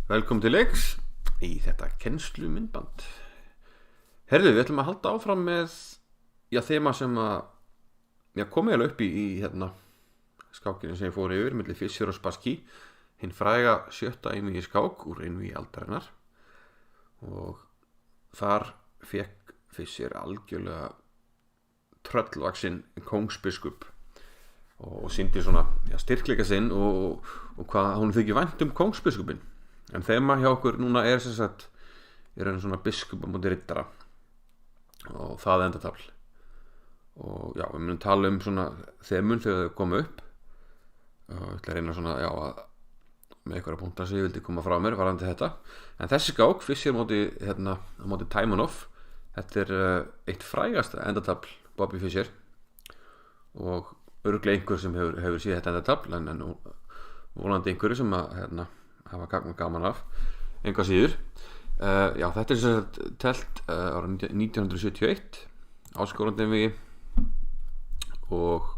Velkomin til leiks í þetta kennslu myndband. Herðu, við ætlum að halda áfram með þema sem að komið alveg upp í skákinu sem ég fór yfir milli Fischer og Spassky, hinn fræga 7. einvígi skák úr einvígi aldarinnar, og þar fekk Fischer algjörlega tröllvaxinn kóngsbiskup og sýndi svona styrkleika sinn og hvað hún þykir vænt kóngsbiskupinn. En þema hjá okkur núna er sem sagt svona biskup á móti riddara og það endatafl. Og við munum tala svona þemun þegar þau koma upp og ég ætla að reyna svona að með einhverja punktar sem ég vildi koma frá mér varðandi þetta. En þessi skák, Fischer á móti Taimanov, þetta er eitt frægasta endatafl Bobby Fischer og örugglega einhver sem hefur séð þetta endatafl, en vonandi einhverju sem að hafa gaman af enga síður. Þetta er sem sagt telt árið 1971 áskorandi einvígi, og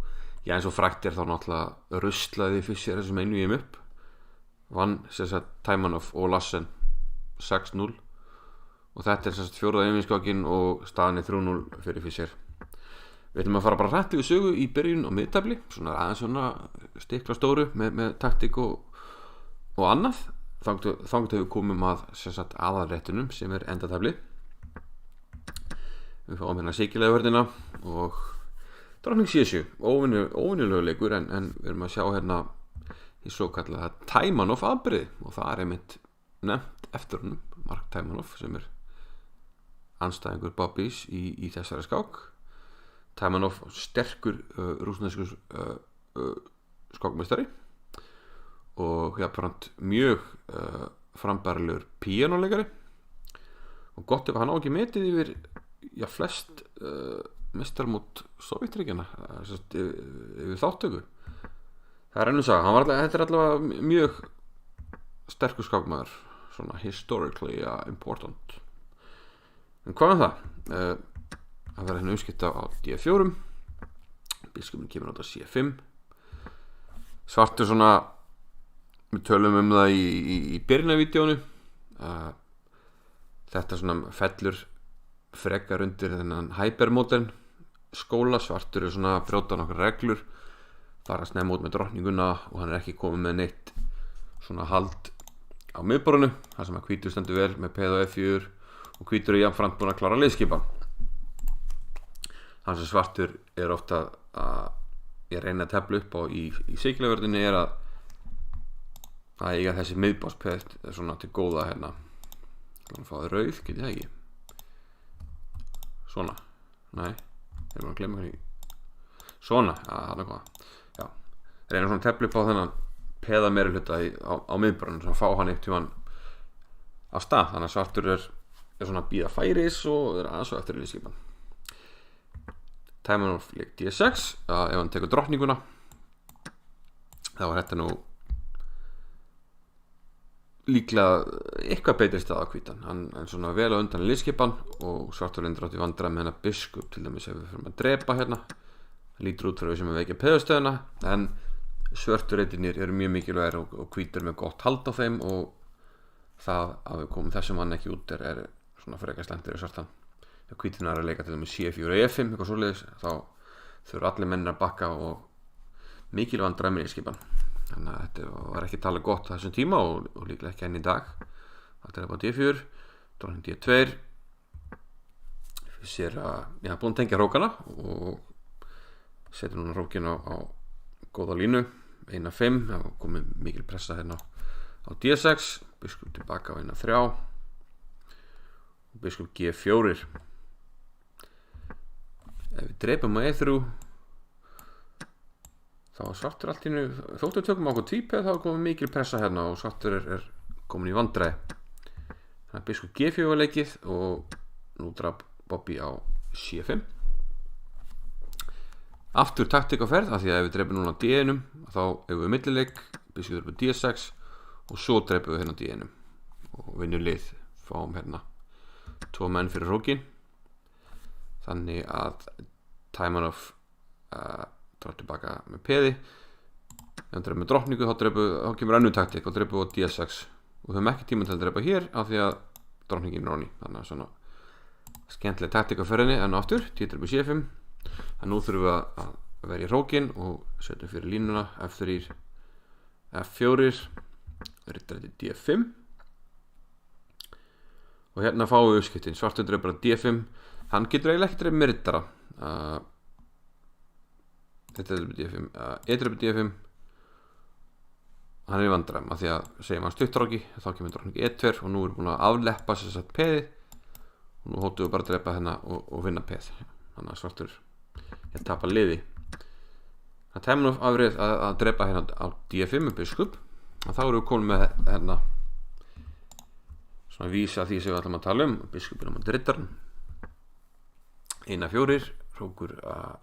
eins og frægt er þá náttúrulega ruslaði Fischer þessum einvígum upp, vann sem sagt Taimanov og Lassen 6-0, og þetta er sem sagt 4. einvígiskákin og staðan er 3-0 fyrir Fischer. Við ætlum að fara bara hrætt yfir sögu í byrjun og miðtafli, aðeins stikla stóru með taktík og annað. Þangað við komum að aðalréttunum sem er endatafli. Við fáum hérna síkilega vörðina og drottning C7, óvenjulegur leikur, en við erum að sjá hérna í svo kallaða Taimanov afbrigði, og það er einmitt nefnt eftir honum, Mark Taimanov, sem er andstæðingur Bobbys í þessari skák. Taimanov sterkur rússneskur skákmeistari og mjög frambærilegur píanóleikari, og gott ef hann á ekki metið yfir flest meistaramót Sovétríkjanna yfir þáttöku. Það er ennum saga, þetta er allavega mjög sterkur skákmaður, svona historically important. En hvað það? Það verður hérna umskipta á D4, biskupinn kemur á C5, svartur við tölum það í byrjunarvídeónu. Þetta fellur frekar undir þennan hypermodern skóla. Svartur er brjóta nokkrar reglur, fara snemma út með drottninguna, og hann er ekki komið með neitt hald á miðborðinu, þar sem að hvítur stendur vel með peð og F4, og hvítur er jafnframt búinn að klára liðskipan. Þannig sem svartur er ofta að ég reyna að tefla upp á í síkilegvörðinni er að eiga þessi miðbáspeð til góða hérna. Þannig að fá það rauð, get ég það ekki. Svona, nei, ég er bara að glemma hvernig. Svona, það er hvað. Reyna að tefla upp á þennan peða meiri hluta á miðborðinu, svona fá hann eitt tímann af stað. Þannig að svartur er að bíða færis og er aðeins og eftir liðskipan. Taimanov leik D6, ef hann tekur drottninguna þá er þetta líklega eitthvað betri stað á hvítan. Hann er vel á undan liðskipan, og svartur lendur átt í vandræðum með hennar biskup, til dæmis ef við fyrir að drepa hérna. Það lítur út fyrir sem að vekja peðustöðuna, en svörturreitirnir eru mjög mikilvægir og hvítur með gott hald á þeim, og það að við komum þessum hann ekki út er frekar slæmt yfir svartan. Þegar hvítin er að leika til dæmis C4 og E5, eitthvað svoleiðis, þá þurfa allir mennir að bakka og mikil vandræmi í skipan. Þannig að þetta var ekki talað gott á þessum tíma, og líklega ekki enn í dag. Þetta er bara D4, drottning D2. Fischer búinn að tengja rókana og setur núna rókina á góða línu, 1-5. Það komið mikil pressa hérna á D6, biskup tilbaka á 1-3 og biskup G4. Ef við dreipum á E3 þá er svartur allt í einu, þóttu við tökum á okkur tvípeð, þá er komið mikil pressa hérna og svartur er komin í vandræði. Þannig að biskup G4 var leikið, og nú drap Bobby á C5. Aftur taktík á ferð, af því að ef við dreipum núna á D1 þá hefur við millileik, biskup dreipum D6 og svo dreipum við hérna á D1 og vinnum lið, fáum hérna 2 menn fyrir rókin. Þannig að Taimanov drar tilbaka með peði. Ef hann dreipur með drottningu þá kemur önnur taktík og dreipur á D6 og við höfum ekki tíma til að drepa hér af því að drottningin er onni, þannig að svona skemmtileg taktík á ferðinni. En aftur D-drepur C5, en nú þurfum við að verja hrókin og setjum fyrir línuna F3, F4, riddari til D5 og hérna fáum við uppskiptin. Svartur drepur að D5, hann getur eiginlega ekki drepið með riddara. Þetta drepur D5, E-drepur D5, hann er í vandræðum af því að segjum hann stuttróki, þá kemur drottning E2 og nú erum við búin að afleppa sér satt peðið og nú hóttum við bara að drepa hérna og vinna peð. Þannig að svartur ég tapa liði. Það tæmur nú afrið að drepa hérna á D5 með biskup og þá erum við komin með hérna svona vísa því sem við ætlum að tala biskupin á móti riddarann. 1-4, hrókur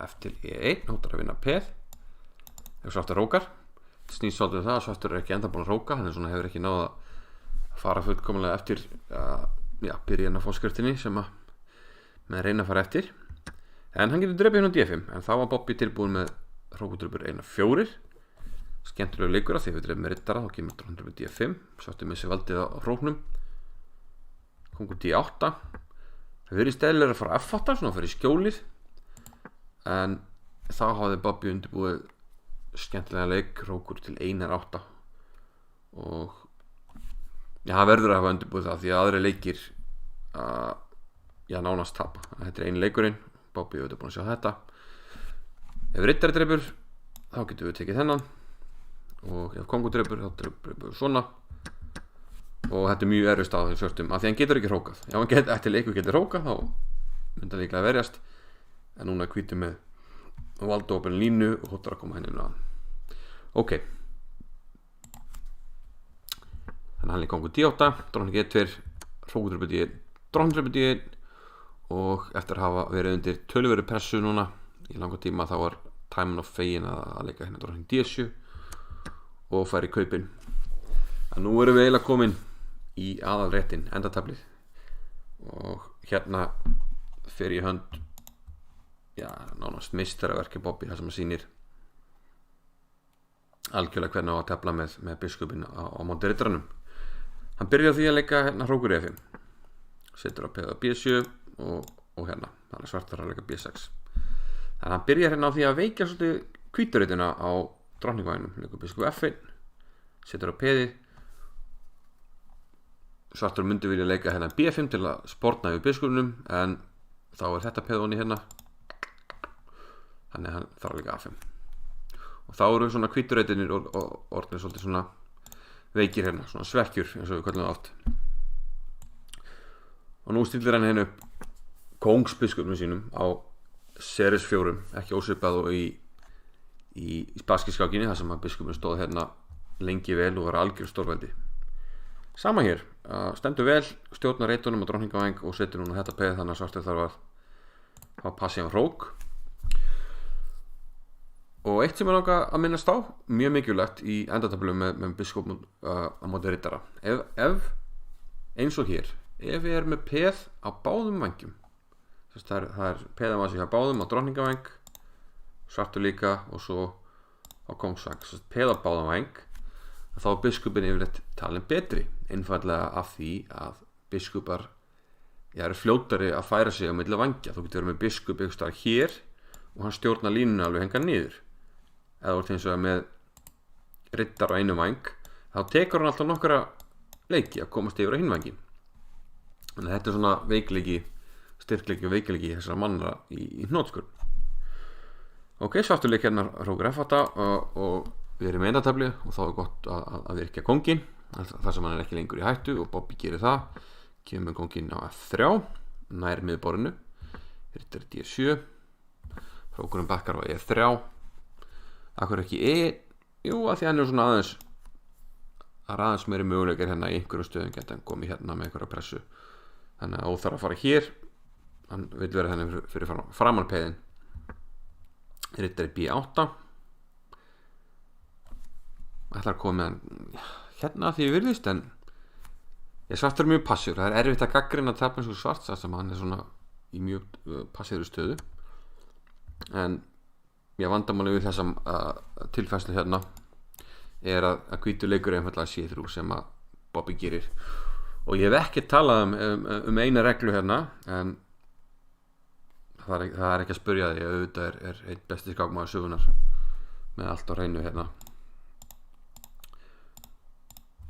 F til E1, hóttar að vinna peð ef svartur hrókar. Snýst svolítið það að svartur er ekki enda búin að hróka, hann svona hefur ekki náð að fara fullkomlega eftir byrjun af fórskriftinni sem að með reyna að fara eftir, en hann getur drepið hérna á D5, en þá var Bobby tilbúin með hrókudröpur 1-4. Skemmtilegu leikur að því við drefum með riddara, þá kemur drottning D5, svartur með sér valdið á hróknum, kongur D8. Það verið stæðilega að fara F8, svona að fara í skjólið, en þá hafði Bobby undirbúið skemmtilega leik, hrókur til 1-8 og það verður að hafa undirbúið það því að aðri leikir nánast tapa. Þetta er einu leikurinn, Bobby hefur búin að sjá þetta. Ef riddari drepur þá getum við tekið þennan og ef kongur drepur þá drepur við svona og þetta er mjög erfið stað á þeim svörtum af því hann getur ekki hrókað. Ef hann eftir leikur getur hrókað þá myndi hann líklega verjast, en núna hvítur með valda opin línu og hóttar að koma henni að. Ok, þannig að hann er kongur D8, drottning E2, hrókudröpur D1, drottning drepur D1 og eftir að hafa verið undir töluverðu pressu núna í langa tíma þá var Timon of fegin að leika hérna drottning D7 og færi kaupin. En nú erum við eiginlega komin í aðalréttin, endataflið, og hérna fer ég hönd nánast meistaraverki Bobby þar sem hann sýnir algjörlega hvernig á að tefla með biskupin á móti riddaranum. Hann byrjar því að leika hérna hrókur E5, setur á peða B7 og hérna, þannig svartar að leika B6. Þannig að hann byrjar hérna á því að veikja svolítið hvíturritina á drottningvæginum, leikur biskup F1, setur á peði. Svartur myndi vilja leika hérna B5 til að sportna yfir biskupnum, en þá er þetta peðóni hérna, þannig að hann þarf að leika A5 og þá eru svona hvíturritinir og orðinir svolítið svona veikir hérna, svona svekkjur eins og við kallum það oft. Og nú stillir hann hérna upp kóngsbiskupnum sínum á Ceres 4, ekki ósvipað og í baskiskákinni þar sem að biskupnum stóð hérna lengi vel og var algjör stórveldi. Sama hér, stendur vel, stjórnar reitunum á drottningavæng og setur núna þetta peð, þannig að svartur þarf að hafa passívan hrók. Og eitt sem er náttúrulega að minnast á, mjög mikilvægt í endatöflum með biskupnum á móti riddara. Ef eins og hér, ef við erum með peð á báðum vængjum, það er peðan var sér hjá báðum á drottningavæng, svartur líka og svo á kongsvæng, peð á báðum væng, þá er biskupin yfirleitt talin betri, einfallega af því að biskupar eru fljótari að færa sig á milli vængja. Þú getur verið með biskup ykkur staðar hér og hann stjórnar línuna alveg hengar niður. Eða þú ert eins og með riddar á einu væng, þá tekur hann alltaf nokkra leiki að komast yfir á hinn vængin. Þannig að þetta er svona veikleiki, styrkleiki og veikleiki þessara manna í hnotskurn. Ok, svartur leik hérna hrókur F8 og við erum í endatafli og þá er gott að virkja kongin þar sem hann er ekki lengur í hættu og Bobby gerir það, kemur kongin á F3 nær miðborðinu, riddari D7, hrókurinn bakkar á E3. Akkur ekki jú, að því hann er svona aðeins meiri möguleikar hérna í einhverju stöðum geta hann komið hérna með einhverja pressu, þannig að óþarf að fara hér, hann vil vera henni fyrir framan peðin. Riddari B8, ætlar að koma með hann hérna að því ég virðist, en ég svartur mjög passífur. Það er erfitt að gagnrýna að tapa eins og svarts þar sem hann er svona í mjög passífri stöðu, en ég vandamáli við þessa tilfærslu hérna er að hvítur leikur einfallega C3 sem að Bobby gerir. Og ég hef ekki talað eina reglu hérna, en það er ekki að spyrja því, auðvitað er einn besti skákmaður sögunar með allt á hreinu hérna.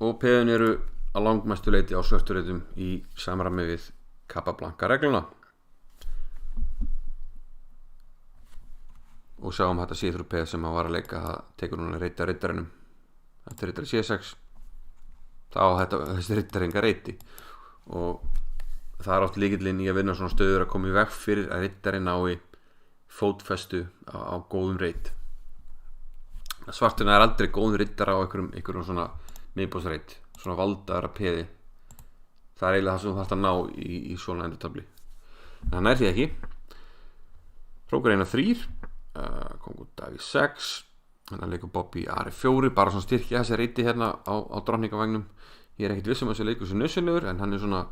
Og peðin eru að langmestu leyti á svörtureitum í samræmi við Capablanca regluna. Og sjáum þetta síðrú peð sem hann var að leika, það tekur núna reyti á rittarinum. Þetta er rittari C6, þá þessi rittaringa reyti. Og það er oft lykillinn í að vinna svona stöður að koma í veg fyrir að rittarinn nái fótfestu á góðum reit. Svartuna er aldrei góðum rittar á einhverjum svona miðbóðsreit, svona valdaðara peði. Það er eiginlega það sem þú þarft að ná í svona endurtafli. En það nær því ekki. Hrókur 1-3, kongur Davíð 6, þannig að leikur Bobby Ari4, bara svona styrkja þessi reyti hérna á drottningavagnum. Ég er ekkert viss þessi leikur sem nössulegur, en hann er svona,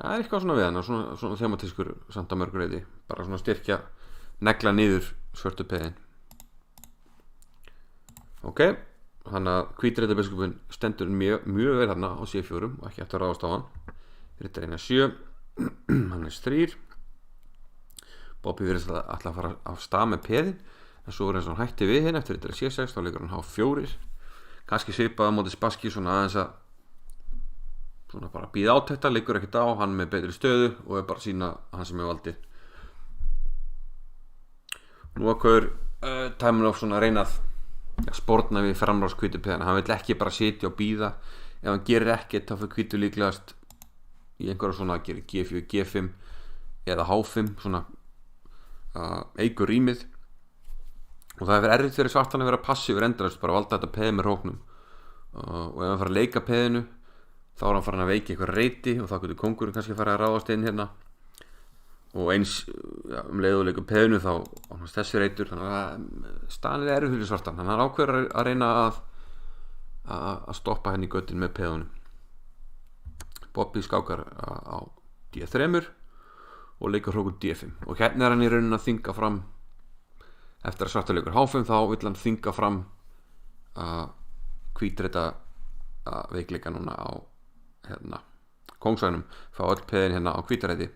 það er eitthvað svona við hann, svona thematískur samt að mörgur reyti, bara svona styrkja, negla niður svörtu peðin. Ok, þannig að hvítreitabiskupinn stendur mjög vel hérna á C4 og ekki eftir að ráðast á hann. Rittarinn 7, hann 3. Bobby virðist alltaf að fara af stað með peðin, en svo er eins og hann hætti við hérna eftir rittarinn C6, þá leikur hann H4. Kannski svipað á móti Spassky, svona aðeins að svona bara bíða át þetta, leikur ekkert á, hann með betri stöðu og er bara að sína hann sem er valdið. Nú ákveður Taimanov svona reynað sportna við framrás hvítu peðina. Hann vill ekki bara sitja og bíða. Ef hann gerir ekkert þá fyrir hvítu líklegast í einhverja svona að gera G4, G5 eða H5, svona eykur rýmið. Og það er erfitt fyrir svartan að vera passífur endalaust, bara valda þetta peð með hróknum. Og ef hann fara að leika peðinu þá er hann farin að veiki eitthvað reyti og þá getur kóngurinn kannski fara að ráðast inn hérna. Og eins leið og leikur peðinu þá ánast þessi reytur, þannig að staðan er erfið fyrir svartan. Þannig að hann ákveður að reyna að stoppa henni í göttin með peðunum. Bobby skákar á D3 og leikur hrókur D5. Og hérna er hann í rauninni að þynga fram, eftir að svarta leikur H5 þá vill hann þynga fram hvítreita veikleika núna á hérna kóngsvagnum, fá öll peðin hérna á hvítreiti.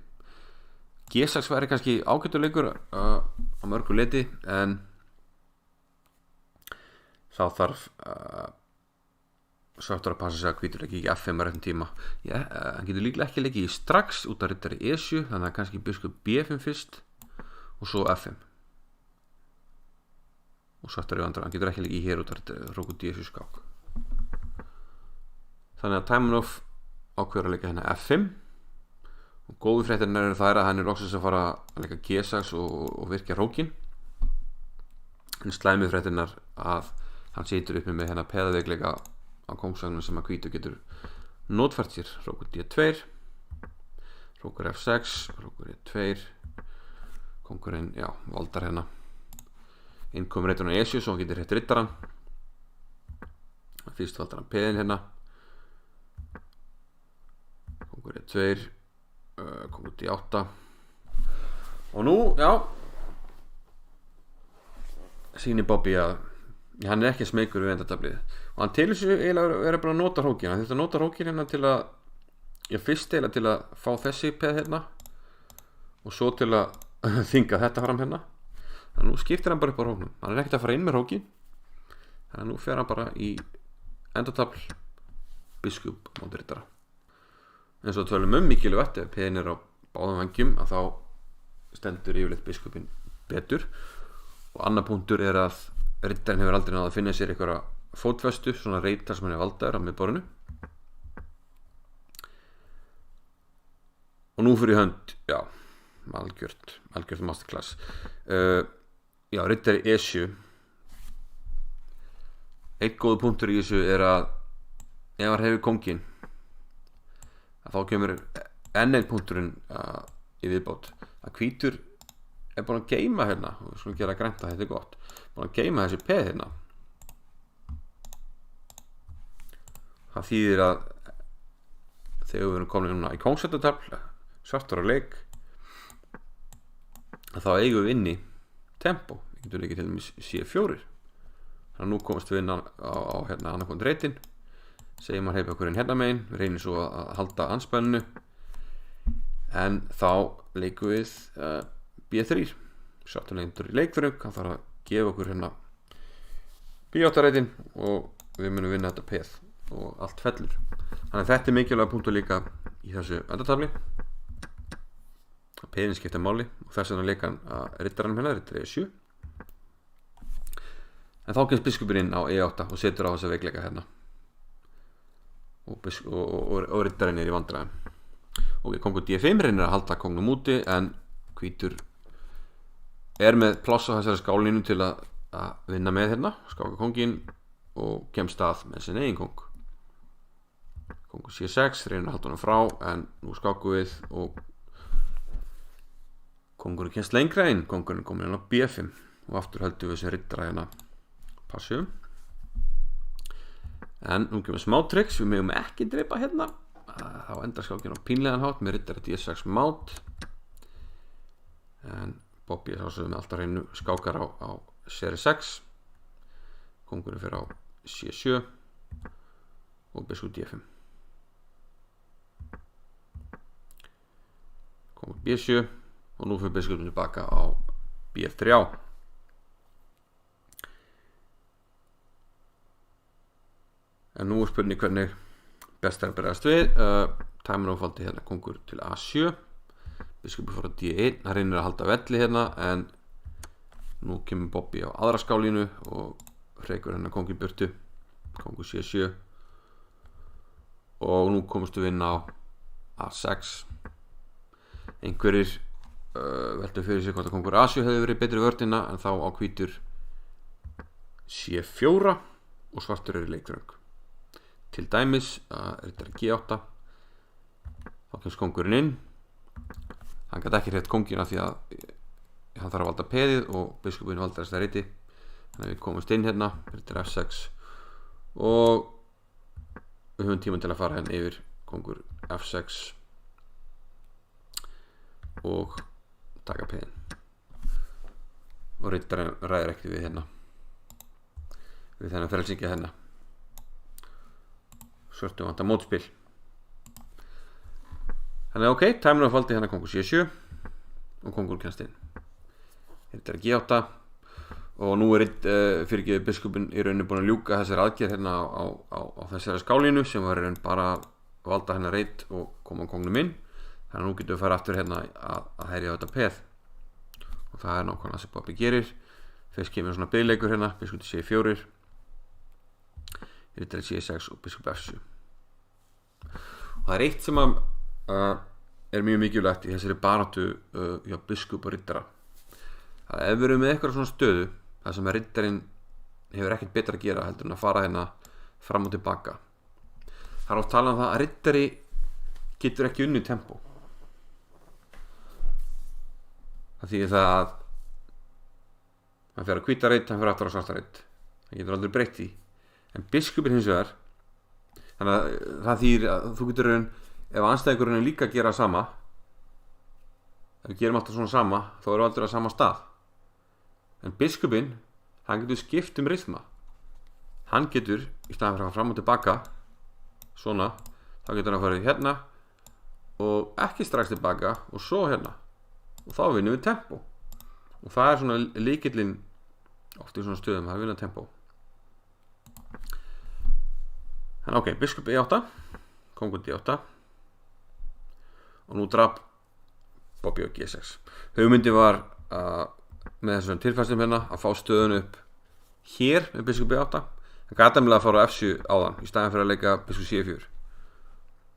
G6 væri kannski ágætur leikur á mörgu leiti, en þá þarf svartur að passa sig að hvítur ekki F5 á réttum tíma. Hann getur líklega ekki leikið strax út af rittari E7, þannig að kannski biskup B5 fyrst og svo F5. Og svartur í vandræðum, hann getur ekki leikið hér út af hrókur D7 skák. Þannig að Taimanov ákveður að leika hérna F5. Og góðu fréttirnar eru þær að hann er loksins að fara að leika G6 og virkja hrókin. En slæmið fréttirnar að hann situr uppi með hérna peðaveikleika á kóngsvagnum sem að hvítu getur notfært sér. Hrókur D2, hrókur F6, hrókur E2, kóngurinn, valdar hérna. Inn kom reiturinn á E7 svo hann getur rétt rittaran. Fyrst valdar hann peðin hérna. Kóngur E2, kom út í 8 og nú, sýnir Bobby að hann er ekki smeykur við endartaflið og hann til þessu eiginlega verið bara að nota hrókin. Hann þurfti að nota hrókin hérna til að fyrst eiginlega til að fá þessi peð hérna og svo til að þynga þetta fram hérna. Þannig að nú skiptir hann bara upp á hróknum. Hann er ekkert að fara inn með hrókin, þannig að nú fer hann bara í endartafl biskup móti rittara. En svo tölum mikilvægt ef peðin er á báðum vangjum að þá stendur yfirleitt biskupinn betur. Og annar punktur er að rittarinn hefur aldrei náð að finna sér einhverja fótfestu, svona reita sem hann er valdaður á miðborðinu. Og nú fyrir hönd, algjört masterclass. Rittari E7. Eitt góð punktur í þessu er að ef hann hefur kónginn þá kemur enn einn punkturinn í viðbót að hvítur er búin að geyma hérna, og við skulum gera grænt að þetta er gott, búin að geyma þessi peð hérna. Það þýðir að þegar við erum komin núna í kóngsættatafl, svartur á leik, þá eigum við inn í tempo. Við getum leikið til dæmis C4, þannig að nú komast við inn á hérna annarkvæmt reitin segjum að heipa okkur inn hérna megin, við reynum svo að halda andspælinu, en þá leikum við B3, saturneindur í leikþröng, hann þarf að gefa okkur hérna B8 reitin og við munum vinna þetta peð og allt fellur. Þannig að þetta mikilvæga punktur líka í þessu endartafli, að peðin skipta máli, og þess vegna leika hann að riddaranum hérna, riddar E7, en þá kemst biskupinn inn á E8 og setur á þessa veikleika hérna og riddarinn í vandræðum. Ok, kongur D5 reynir að halda kongnum úti, en hvítur með pláss á þessari skálinu til að vinna með hérna, skáka kongin og kemst að með sin eigin kong. Kongur C6 reynir að halda honum frá, en nú skákum við og kongurinn kemst lengra inn, kongurinn komin inn á B5 og aftur höldum við sem riddara hérna passum. En nú kemur smá tricks, við megum ekki dreipa hérna, þá endar skákin á pínlegan hátt með riddara D6 mát, en Bobby er sá sem með alltaf reynu skákar á seri 6, kongurinn fyrir á C7 og biskup D5, kongur B7 og nú fyrir biskupin tilbaka á B3. En nú er spurning hvernig best er að bregðast við. Tæmur áfaldi hérna kongur til A7, biskupi fór á D1, hann reynir að halda velli hérna, en nú kemur Bobby á aðra skálínu og hreikur hérna kongur burtu, kongur C7, og nú komumst við inn á A6. Einhverjir veldu fyrir sig hvort að kongur A7 hefði verið betri vörnina, en þá á hvítur C4 og svartur í leikþröng. Til dæmis riddari G8, þá kemst kongurinn inn, hann gæti ekki hreitt kongina því að hann þarf að valda peðið og biskupinn valda þessa reyti, þannig að við komumst inn hérna, riddari F6 og við höfum tíma til að fara hérna yfir kongur F6 og taka peðin, og riddarinn ræðir ekki við hérna, við þennan frelsingja hérna, svörtu vantar mótspil. Þannig ok, tæmur áfaldi hérna kongur C7 og kongur kemst inn, riddari G8 og nú er fyrirgefið biskupinn í rauninni búin að ljúka þessari aðgerð hérna á þessari skálínu sem var í raun bara að valda hérna reit og koma kongnum inn. Þannig að nú getum við að fara aftur hérna að herja á þetta peð, og það er nákvæmlega sem Bobby gerir. Fyrst kemur svona byggleikur hérna, biskup C4, riddari C6 og biskup F7. Og það er eitt sem er mjög mikilvægt í þessari baráttu hjá biskup og riddara, að ef við erum með eitthvað svona stöðu þar sem að riddarinn hefur ekkert betra að gera heldur en að fara hérna fram og tilbaka, það er oft talað um það að riddari getur ekki unnið tempó. Það þýðir það að hann fer að hvíta reit, hann fer aftur á svarta reit, hann getur aldrei breytt því. En biskupinn hins vegar, þannig að það þýðir að þú getur raun, ef anstæðingurinn er líka að gera sama, ef við gerum alltaf svona sama, þá erum við aldrei á sama stað. En biskupinn, hann getur skipt rytma, hann getur í staðan fyrir að fara fram og tilbaka svona, þá getur hann að fara hérna og ekki strax tilbaka og svo hérna, og þá vinnum við tempó, og það er svona lykillinn oft í svona stöðum að vinna tempó. Þannig ok, biskup E8, kongur D8 og nú drap Bobby á G6. Hugmyndi var með þessum tilfæstum hérna að fá stöðun upp hér með biskup B8. Hann gat að fara á F7 áðan í staðan fyrir að leika biskup C4.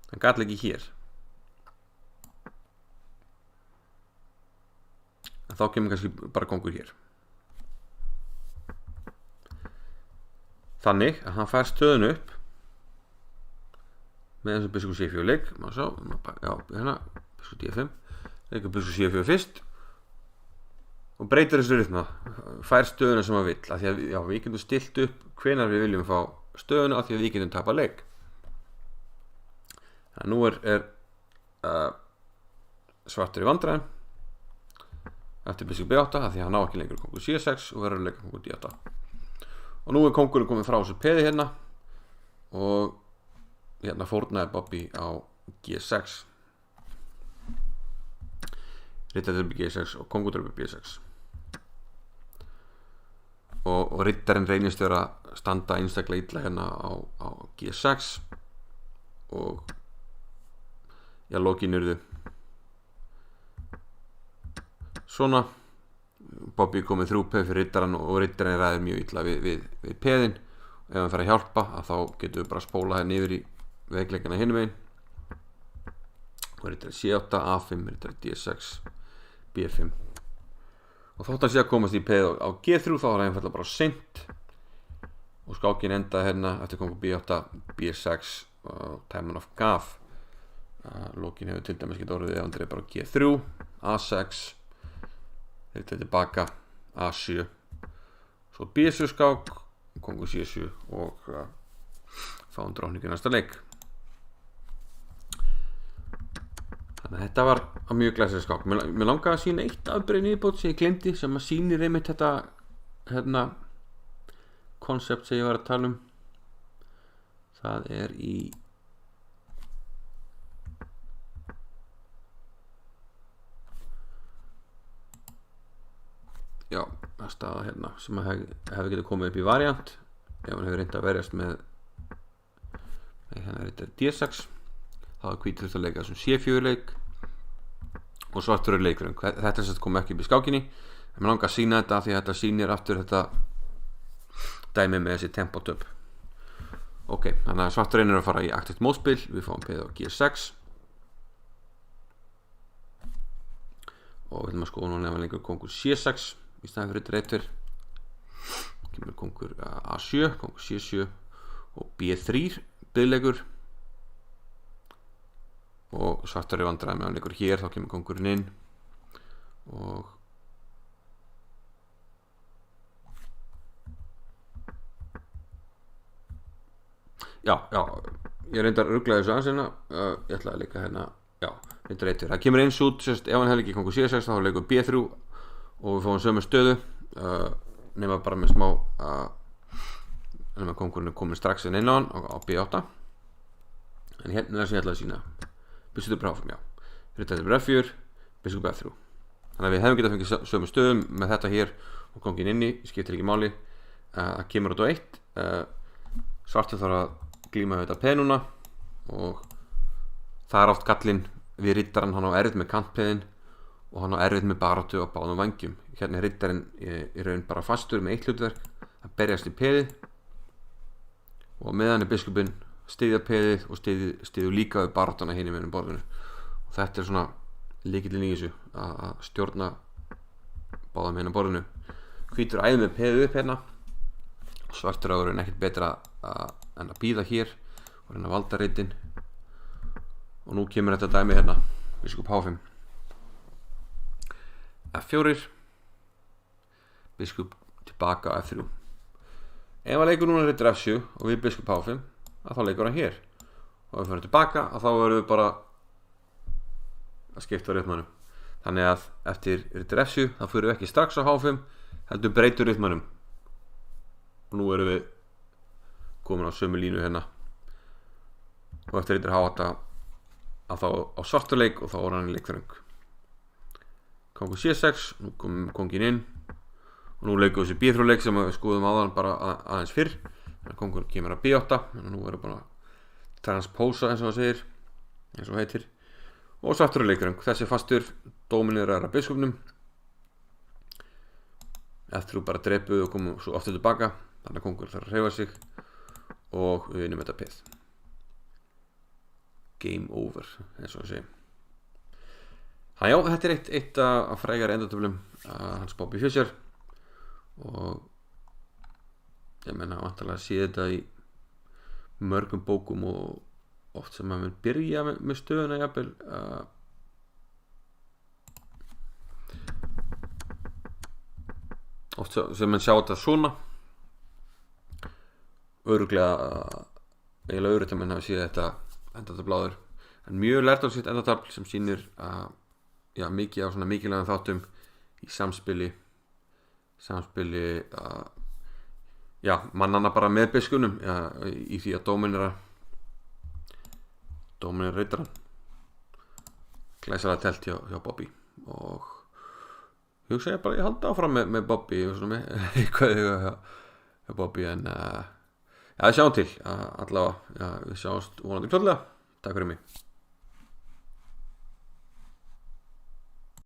Hann gat leikið hér, en þá kemur kannski bara kongur hér. Þannig að hann fær stöðun upp með þessum biskup C4 leik, maður sá, já, hérna biskup D5, leikur biskup C4 fyrst og breytir þessu rytma, fær stöðuna sem maður vill, af því að já, við getum stilt upp hvenær við viljum fá stöðuna, af því að við getum tapað leik. Þannig að nú er svartur í vandræðum eftir biskup B8, af því að hann ná ekki lengur kongur C6 og verður að leika kongur D8. Og nú er kongurinn komið frá þessu peði hérna og hérna fórnaði Bobby á G6, riddarinn G6 og kongudröfur B6 og riddarinn reynist vera að standa einstaklega illa hérna á G6 og lokin urðu svona. Bobby komið 3 peð fyrir riddarann og riddarinn ræðir mjög illa við peðin. Ef hann fer að hjálpa þá getum við bara spóla hérna yfir í veikleikana hinum megin og riddarinn C8, A5, riddarinn D6, B5 og þótt að sé að komast í peð á G3 þá var það einfallega bara seint og skákin endaði hérna eftir kongur B8, B6 og tæman of gaf. Lokin hefur til dæmis getið orðið ef hann dreif bara á G3, A6, þetta tilbaka, A7 svo B7 skák, kongur C7 og fáum drókningu næsta leik. Þannig að þetta var á mjög glæsileg skák. Mér langaði að sína eitt afbrigði viðbót sem ég glemdi sem að sýnir einmitt þetta hérna koncept sem ég var að tala um. Það er í að staða hérna sem að hefði getið komið upp í variant ef hann hefur reynd að verjast með hérna er þetta D6 þá er hvítur þurft að leika þessum C4 leik og svartur er leikurinn. Þetta er sem kom ekki upp í skákinni en mér langar að sína þetta því að þetta sýnir aftur þetta dæmi með þessi tempotöp. Ok, þannig að svarturinn er að fara í aktivt mótspil, við fáum peð á G6 og við ætlum að skoða núna ef hann leikur kongur C6 í staðin fyrir dreiftur. Kemur kongur A7, kongur C7 og B3 byggleikur og svartur er vandræði með hann leikur hér, þá kemur kongurinn inn og ég reyndar að ruggla þessu aðeins hérna, ég ætla að leika hérna, reyndar eittur. Það kemur eins út, ef hann hefði ekki kongur C6 þá leikur B3 og við fáum sömu stöðu nema bara með smá nema kongurinn er komin strax inn á hann á B8 en hérna er það sem ég ætla að sína biskup áfram, riddarinn F4, biskup F3. Þannig að við hefum getað fengið sömu stöðum með þetta hér og kongin inni, skiptir ekki máli. Það kemur út á 1 svartur þarf að glíma við þetta peð núna og það er oft gallinn við riddarann, hann á erfitt með kantpeðin og hann á erfitt með baráttu á báðum vangjum. Hérna er riddarinn í raun bara fastur með eitt hlutverk að berjast í peðið og meðan er biskupinn styðja peðið og styðju líka við baráttuna hinum með borðinu og þetta er svona lykillinn í þessu að stjórna báðum hérna borðinu. Hvítur æði með peðið upp hérna svartur áður en ekkert betra en að bíða hér og reyna að valda reitin og nú kemur þetta dæmi hérna biskup H5 F4 biskup tilbaka F3. Ef að leikur núna riddur F7 og við biskup H5 að þá leikur hann hér og ef við fyrir tilbaka að þá verðum við bara að skipta rytmanum. Þannig að eftir riddur F7 þá fyrir við ekki strax á H5 heldur breytur rytmanum og nú erum við komin á sömu línu hérna og eftir riddur H8 að þá á svartuleik og þá er hann í leikþröng. Kongur C6, nú kom kongin inn og nú leikum við þessi B3 leik sem við skoðum áðan bara aðeins fyrr. Kongur kemur að B8 og nú verður bara transpósa eins og það segir, eins og heitir og svartur er leikþröng. Þessi fastur dóminerar að biskupnum eftir bara drepuð og komum svo aftur tilbaka þannig að kongur þarf að hreyfa sig og við vinnum þetta peð. Game over eins og það segir. Já, þetta er eitt af frægari endatöflum hans Bobby Fischer og ég menna vantarlega að sé þetta í mörgum bókum og oft sem maður mun byrja með stöðuna jafnvel oft sem mann sjá þetta svona örugglega eiginlega örugt að mann hafi séð þetta endatöfl áður en mjög lærdomsríkt endatöfl sem sýnir mikið á svona mikilvægum þáttum í samspili mannanna bara með biskunum í því að dóminera Dominic Reitaran glæsilega telt hjá Bobby og hugsa ég bara ég haldi áfram með Bobby og svona eitthvað hjá Bobby en já, sjáum til allavega, já, við sjáumst vonandi klárlega. Takk fyrir mig.